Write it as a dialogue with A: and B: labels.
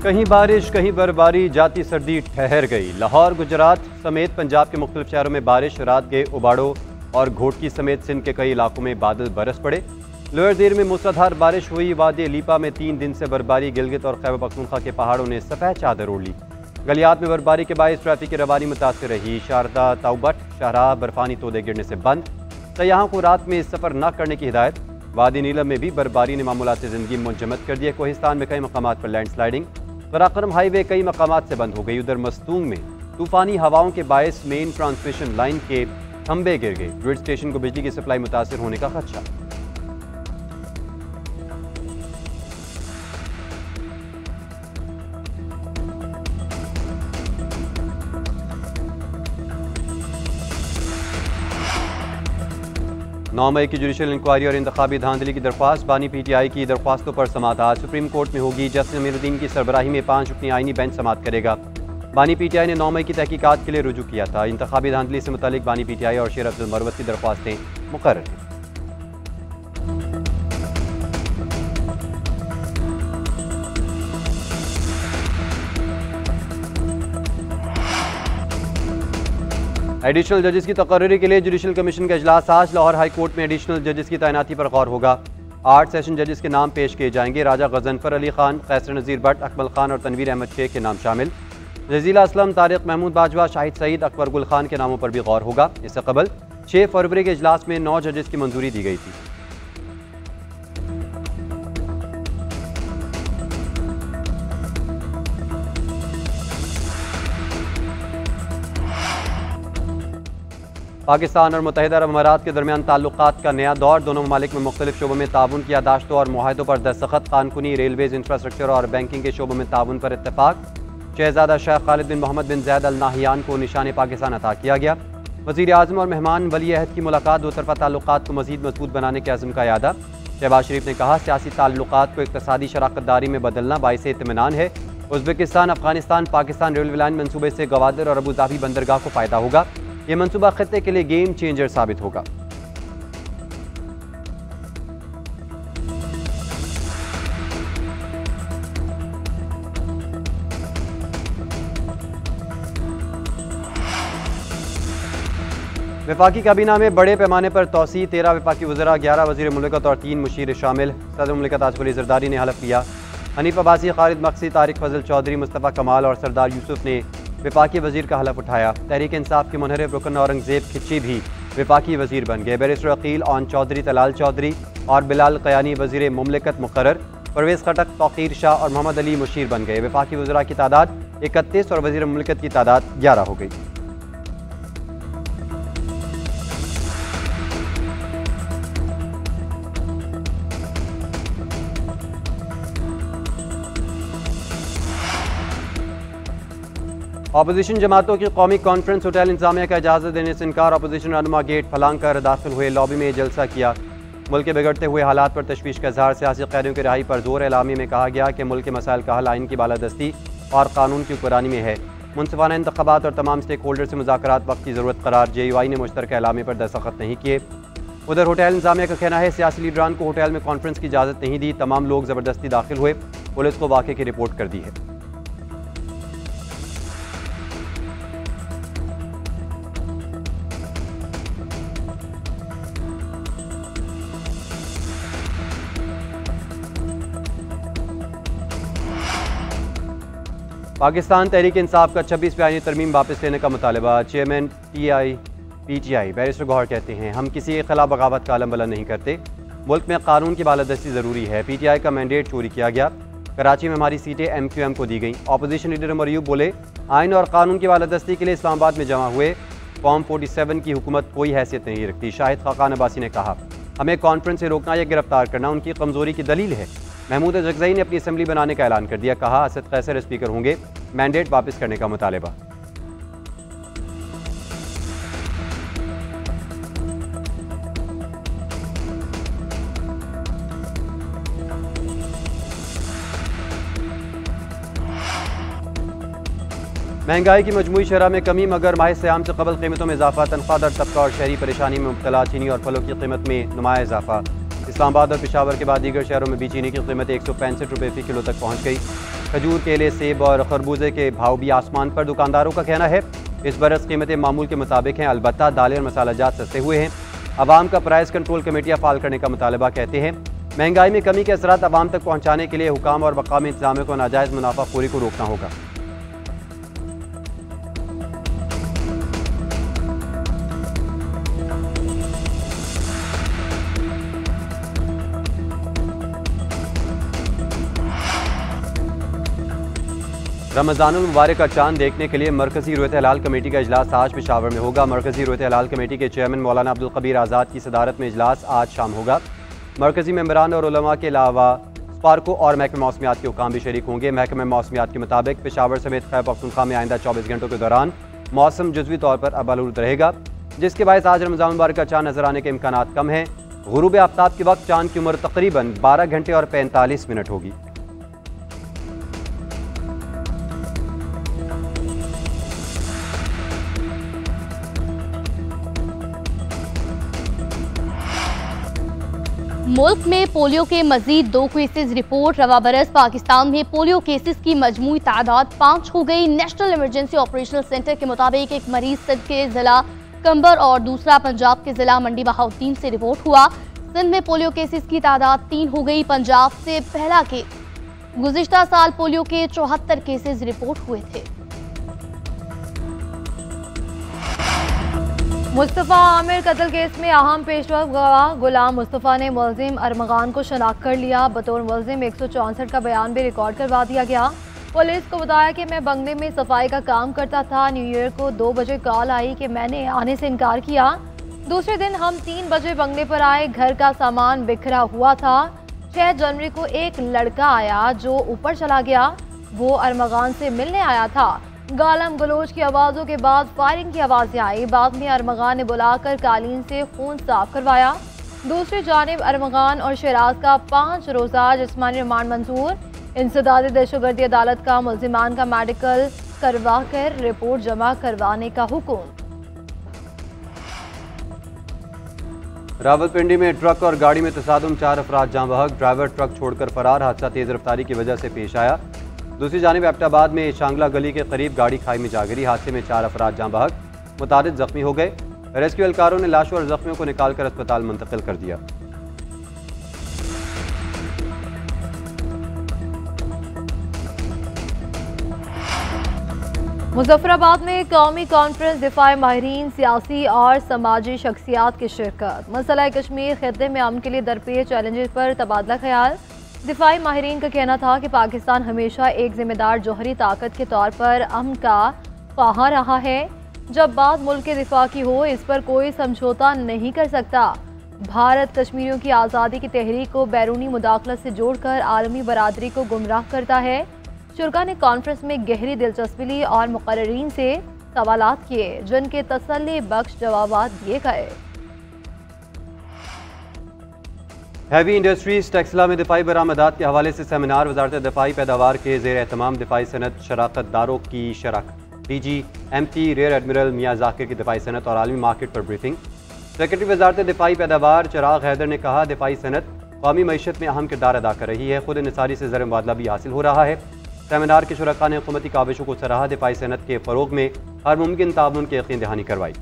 A: कहीं बारिश कहीं बर्फबारी, जाती सर्दी ठहर गई। लाहौर गुजरात समेत पंजाब के मुख्तलिफ शहरों में बारिश, रात के उबाड़ों और घोटकी समेत सिंध के कई इलाकों में बादल बरस पड़े। लोअर ज़ीर में मूसलाधार बारिश हुई। वादी लीपा में 3 दिन से बर्फबारी, गिलगित और खैबर पख्तूनख्वा के पहाड़ों ने सफ़ेद चादर ओढ़ ली। गलियात में बर्फबारी के बायस ट्रैफिक की रवानी मुतासिर रही। शारदा ताउबट शाहराह बर्फानी तोदे गिरने से बंद, सयाहों को रात में सफ़र न करने की हिदायत। वादी नीलम में भी बर्फबारी ने मामूलात ज़िंदगी मुंजमद कर दिए। कोहिस्तान में कई मकामात पर लैंडस्लाइडिंग, बराकरम हाईवे कई मकामात से बंद हो गई। उधर मस्तूंग में तूफानी हवाओं के बायस मेन ट्रांसमिशन लाइन के खंभे गिर गए। ग्रिड स्टेशन को बिजली की सप्लाई मुतासिर होने का खदशा। नौ मई की जुडिशल इंक्वायरी और इंतखाबी धांधली की दरख्वास्त। बानी पीटीआई की दरख्वास्तों पर समाअत आज सुप्रीम कोर्ट में होगी। जस्टिस अमीरुद्दीन की सरबराही में 5 रुकनी आईनी बेंच समाअत करेगा। बानी पीटीआई ने 9 मई की तहकीकात के लिए रुजू किया था। इंतखाबी धांधली से मुतालिक बानी पीटीआई और शेर अब्दुल मरवत की दरख्वास्तें मुकर्रर हैं। एडिशनल जजेस की तकर्री के लिए जुडिशल कमीशन का इजलास आज। लाहौर हाई कोर्ट में एडिशनल जजेस की तैनाती पर गौर होगा। 8 सेशन जजेस के नाम पेश किए जाएंगे। राजा गजनफर अली खान, कैसर नज़ीर भट्ट, अकमल खान और तनवीर अहमद शेख के नाम शामिल। जजीला असलम, तारिक महमूद बाजवा, शाहिद सईद, अकबर गुल खान के नामों पर भी गौर होगा। इससे कबल 6 फरवरी के इजलास में 9 जजेस की मंजूरी दी गई थी। पाकिस्तान और मुत्तहिदा अरब अमारात के दरमियान ताल्लुकात का नया दौर। दोनों ममालिक में मुख्तलिफ शोबों में ताउन की यादाश्तों और मुआहदों पर दस्तखत। कानकुनी, रेलवेज, इंफ्रास्ट्रक्चर और बैंकिंग के शोबों में ताउन पर इत्तेफाक। शहजादा शेख खालिद बिन मोहम्मद बिन जैद अल नाहियान को निशान पाकिस्तान अता किया गया। वज़ीर आज़म और मेहमान वली अहद की मुलाकात। दो तरफ़ा ताल्लुकात को मज़ीद मजबूत बनाने के अज़्म का यादा। शहबाज शरीफ ने कहा, सियासी ताल्लुकात को इक़्तिसादी शराकतदारी में बदलना बाइस इत्मीनान है। Uzbekistan, Afghanistan, Pakistan railway line मनसूबे से गवादर और अबू धाबी बंदरगाह को फ़ायदा होगा। ये मनसूबा खत्ते के लिए गेम चेंजर साबित होगा। वफाकी काबीना में बड़े पैमाने पर तोसी। 13 वफाकी वज़रा, 11 वज़ीर मुमलिकत और 3 मुशीर शामिल। सदर मुमलिकत आसिफ अली ज़रदारी ने हलफ लिया। हनीफ अब्बासी, खालिद मक्सी, तारिक फजल चौधरी, मुस्तफ़ा कमाल और सरदार यूसुफ ने वफाकी वज़ीर का हलफ उठाया। तहरीक इंसाफ के मुनहरिफ रुकन औरंगज़ेब खिच्ची भी वफाकी वज़ीर बन गए। बैरिस्टर अकील ऑन चौधरी, तलाल चौधरी और बिलाल क़यानी वज़ीर मुमलिकत मुकर्रर। परवेज़ खटक, तौक़ीर शाह और मोहम्मद अली मुशीर बन गए। वफाकी वज़रा की तादाद 31 और वज़ीर मुमलिकत की तादाद 11 हो गई। अपोजिशन जमातों की कौमी कॉन्फ्रेंस। होटल इंतजामिया का इजाज़त देने से इनकार। अपोजिशन रहनुमा गेट फलांग कर दाखिल हुए। लॉबी में जलसा किया। मुल्क के बिगड़ते हुए हालात पर तशवीश का इजहार। सियासी कैदियों की रिहाई पर जोर। एलामी में कहा गया कि मुल्क के मसाइल का हल आइन की बालादस्ती और कानून की हुक्मरानी में है। मुनसिफाना इंतखाबात और तमाम स्टेक होल्डर से मुज़ाकरात वक्त की ज़रूरत करार। JUI ने मुश्तरका एलामी पर दस्तखत नहीं किए। उधर होटल इंतजामिया का कहना है, सियासी लीडरान को होटल में कॉन्फ्रेंस की इजाज़त नहीं दी। तमाम लोग ज़बरदस्ती दाखिल हुए। पुलिस को वाक़े की रिपोर्ट कर दी है। पाकिस्तान तहरीक इंसाफ का 26वीं आईनी तरमीम वापस लेने का मुतालबा। चेयरमैन PTI बैरिस्टर गौहर कहते हैं, हम किसी के खिलाफ बगावत का अलम बुलंद नहीं करते। मुल्क में कानून की बालादस्ती ज़रूरी है। PTI का मैंडेट चोरी किया गया। कराची में हमारी सीटें MQM को दी गई। अपोजिशन लीडर उमर अयूब बोले, आइन और कानून की बालादस्ती के लिए इस्लामाबाद में जमा हुए। फॉर्म 47 की हुकूमत कोई हैसियत नहीं रखती। शाहिद खाकान अब्बासी ने कहा, हमें कॉन्फ्रेंस से रोकना या गिरफ्तार करना उनकी कमज़ोरी की दलील है। महमूद जगज़ई ने अपनी असम्बली बनाने का ऐलान कर दिया। कहा, असद कैसर स्पीकर होंगे। मैंडेट वापस करने का मुतालबा। महंगाई की मजमूई शरह में कमी, मगर माह सियाम से कबल कीमतों में इजाफा। तनख्वाहदार तबका और शहरी परेशानी में मुब्तला। चीनी और फलों की कीमत में नुमाया इजाफा। इस्लामाबाद और पेशावर के बाद दीगर शहरों में भी चीनी की कीमत 165 रुपये फ़ी किलो तक पहुँच गई। खजूर, केले, सेब और खरबूजे के भाव भी आसमान पर। दुकानदारों का कहना है इस बरस कीमतें मामूल के मुताबिक हैं, अलबत्ता दालें और मसाला जात सस्ते हुए हैं। अवाम का प्राइस कंट्रोल कमेटियाँ फाल करने का मुतालबा कहते हैं। महंगाई में कमी के असरात अवाम तक पहुँचाने के लिए हुकाम और मकामी इंतजामिया को नाजायज़ मुनाफाखोरी को रोकना होगा। रमज़ानुल मुबारक का चांद देखने के लिए मरकज़ी रोयत हलाल कमेटी का इजलास आज पेशावर में होगा। मरकज़ी रोयत हलाल कमेटी के चेयरमैन मौलाना अब्दुल कबीर आज़ाद की सदारत में इजलास आज शाम होगा। मरकज़ी मेंबरान और उलमा के अलावा स्पार्को और महकमे मौसमियात के हुकाम भी शरीक होंगे। महकमे मौसमियात के मुताबिक पेशावर समेत खैबर पख्तूनख्वा में आइंदा 24 घंटों के दौरान मौसम जुज़वी तौर पर आलूद रहेगा, जिसके बायस आज रमज़ान मुबारक का चांद नजर आने के इम्कानात कम हैं। गुरूब आफ्ताब के वक्त चांद की उम्र तकरीबन 12 घंटे और 45 मिनट होगी।
B: मुल्क में पोलियो के मजीद 2 केसेस रिपोर्ट। रवा बरस पाकिस्तान में पोलियो केसेस की मजमूई तादाद 5 हो गई। नेशनल इमरजेंसी ऑपरेशनल सेंटर के मुताबिक एक मरीज सिंध के जिला कंबर और दूसरा पंजाब के जिला मंडी बहाउद्दीन से रिपोर्ट हुआ। सिंध में पोलियो केसेस की तादाद 3 हो गई। पंजाब से पहला केस। गुज़िश्ता साल पोलियो के 74 केसेस रिपोर्ट हुए थे।
C: मुस्तफ़ा आमिर कत्ल केस में अहम पेशवा गवाह गुलाम मुस्तफ़ा ने मुलजिम अरमगान को शनाख्त कर लिया। बतौर मुलजिम 164 का बयान भी रिकॉर्ड करवा दिया गया। पुलिस को बताया कि मैं बंगले में सफाई का काम करता था। न्यू ईयर को 2 बजे कॉल आई कि मैंने आने से इनकार किया। दूसरे दिन हम 3 बजे बंगले पर आए। घर का सामान बिखरा हुआ था। 6 जनवरी को एक लड़का आया जो ऊपर चला गया। वो अरमगान से मिलने आया था। गालम गलोच की आवाज़ों के बाद फायरिंग की आवाज़ें आई। बाद में अरमगान ने बुलाकर कालीन से खून साफ करवाया। दूसरी जानिब अरमगान और शराज का 5 रोज़ा जिस्मानी रिमांड मंजूर। इंसदाद दहशतगर्दी अदालत का मुल्जिमान का मेडिकल करवा कर रिपोर्ट जमा करवाने का हुक्म।
A: रावलपिंडी में ट्रक और गाड़ी में तसादुम, 4 अफराद जाँ बहक। ड्राइवर ट्रक छोड़कर फरार। हादसा तेज़ रफ्तारी की वजह से पेश आया। दूसरी जानिब एबटाबाद में शांगला गली के करीब गाड़ी खाई में जा गिरी। हादसे में 4 अफराद जाँ बहक, मुतादिद जख्मी हो गए। रेस्क्यू एहलकारों ने लाशों और जख्मियों को निकालकर अस्पताल मुंतकिल कर दिया।
C: मुजफ्फराबाद में कौमी कॉन्फ्रेंस दिफाई माहिरीन, सियासी और समाजी शख्सियात की शिरकत। मसला कश्मीर खित्ते में अमन के लिए दरपेश चैलेंजेस पर तबादला ख्याल। दिफाई माहिरीन का कहना था कि पाकिस्तान हमेशा एक जिम्मेदार जौहरी ताकत के तौर पर अमन का ख्वाह रहा है। जब बात मुल्क के दिफा की हो, इस पर कोई समझौता नहीं कर सकता। भारत कश्मीरियों की आज़ादी की तहरीक को बैरूनी मुदाखलत से जोड़कर आलमी बरादरी को गुमराह करता है। शुरा ने कॉन्फ्रेंस में गहरी दिलचस्पी ली और मुकर्रीन से सवालात किए, जिनके तसल्ली बख्श जवाबात दिए गए।
A: हैवी इंडस्ट्रीज टेक्सला में दिफाई बरामदात के हवाले से सेमिनार। वजारत दिफाई पैदावार के ज़ेर एहतमाम दिफाई सनत शराकतदारों की शराकत। DG-MT रियर एडमिरल मियां जाकिर की दिफाई सनत और आलमी मार्केट पर ब्रीफिंग। सेक्रेटरी वजारत दिफाई पैदावार चिराग हैदर ने कहा, दिफाई सनत कौमी मईशत में अहम किरदार अदा कर रही है। खुद निसारी से ज़र मुबादला भी हासिल हो रहा है। सेमिनार के शुरका ने हुकूमती काविशों को सराहा। दिफाई सनत के फ़रोग में हर मुमकिन ताउन की यकीन दहानी करवाई।